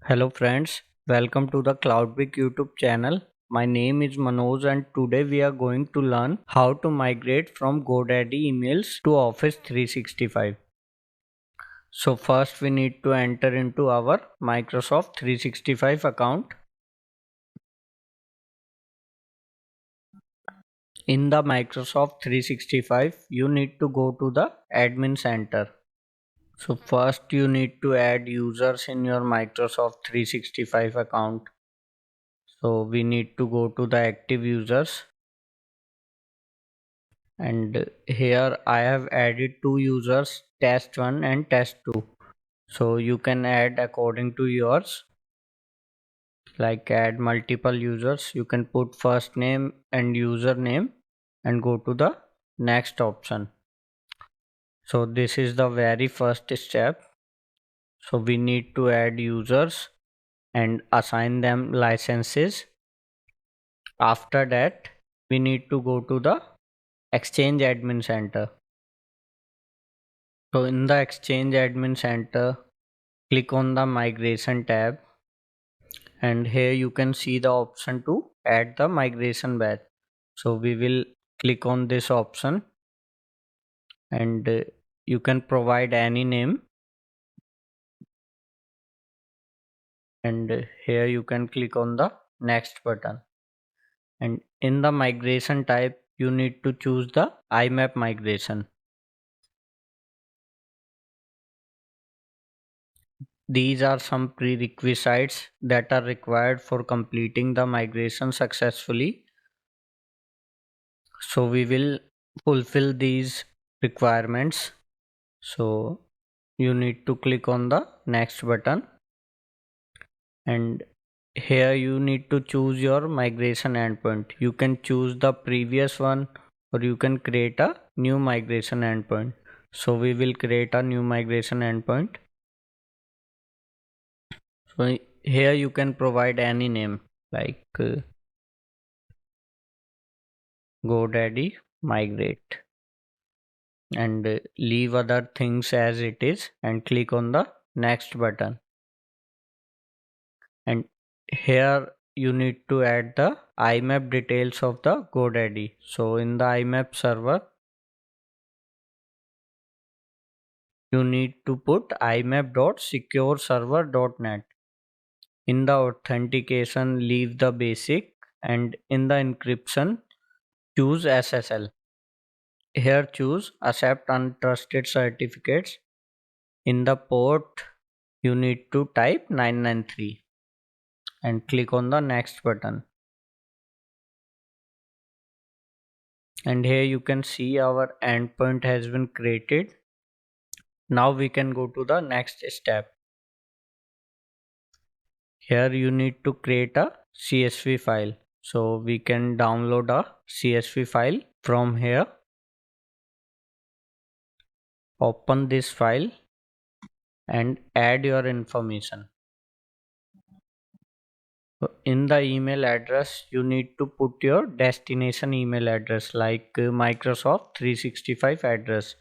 Hello friends, welcome to the CloudBeak YouTube channel. My name is Manoj and today we are going to learn how to migrate from GoDaddy emails to Office 365. So first we need to enter into our Microsoft 365 account. In the Microsoft 365, you need to go to the admin center. So first you need to add users in your Microsoft 365 account. So we need to go to the active users. And here I have added two users, test1 and test2. So you can add according to yours, like add multiple users. You can put first name and username and go to the next option. So this is the very first step. So we need to add users and assign them licenses. After that we need to go to the Exchange Admin Center. So in the Exchange Admin Center, click on the Migration tab, and here you can see the option to add the migration batch. So we will click on this option, and you can provide any name, and here you can click on the next button. And in the migration type, you need to choose the IMAP migration. These are some prerequisites that are required for completing the migration successfully. So we will fulfill these requirements. So you need to click on the next button, and here you need to choose your migration endpoint. You can choose the previous one or you can create a new migration endpoint. So we will create a new migration endpoint. So here you can provide any name like GoDaddy Migrate, and leave other things as it is and click on the next button. And here you need to add the IMAP details of the GoDaddy. So in the IMAP server, you need to put imap.secureserver.net. In the authentication, leave the basic, and in the encryption, choose SSL. Here choose accept untrusted certificates. In the port, you need to type 993 and click on the next button. And here you can see our endpoint has been created. Now we can go to the next step. Here you need to create a CSV file. So we can download a CSV file from here. Open this file and add your information. So in the email address, you need to put your destination email address like Microsoft 365 address.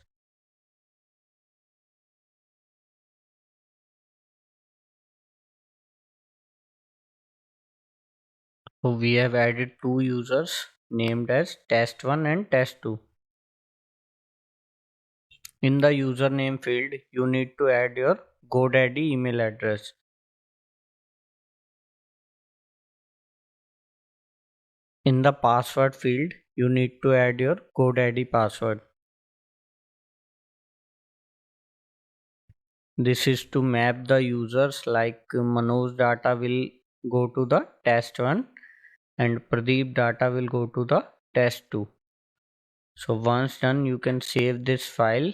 So we have added two users named as test1 and test2. In the username field, you need to add your GoDaddy email address. In the password field, you need to add your GoDaddy password. This is to map the users, like Manoj data will go to the test1 and Pradeep data will go to the test2. So once done, you can save this file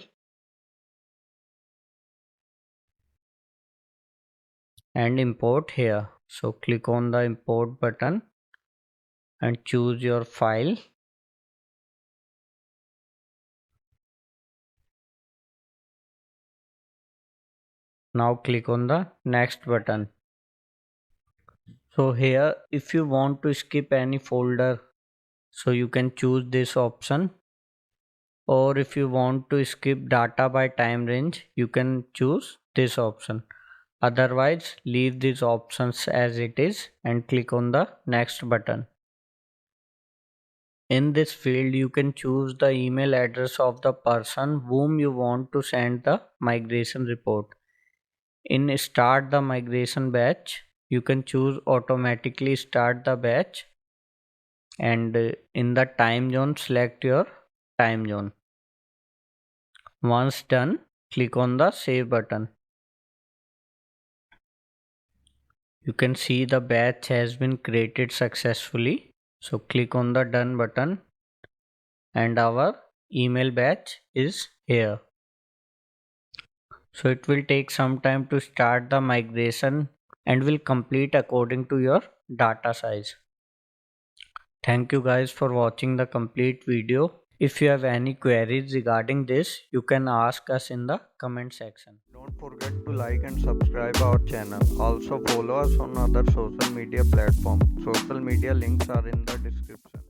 and import here. So click on the import button and choose your file. Now click on the next button. So here, if you want to skip any folder, so you can choose this option, or if you want to skip data by time range, you can choose this option. Otherwise, leave these options as it is and click on the next button. In this field, you can choose the email address of the person whom you want to send the migration report. In start the migration batch, you can choose automatically start the batch, and in the time zone select your time zone. Once done, click on the save button. You can see the batch has been created successfully. So click on the done button and our email batch is here. So it will take some time to start the migration and will complete according to your data size. Thank you guys for watching the complete video. If you have any queries regarding this, you can ask us in the comment section. Don't forget to like and subscribe our channel. Also follow us on other social media platforms. Social media links are in the description.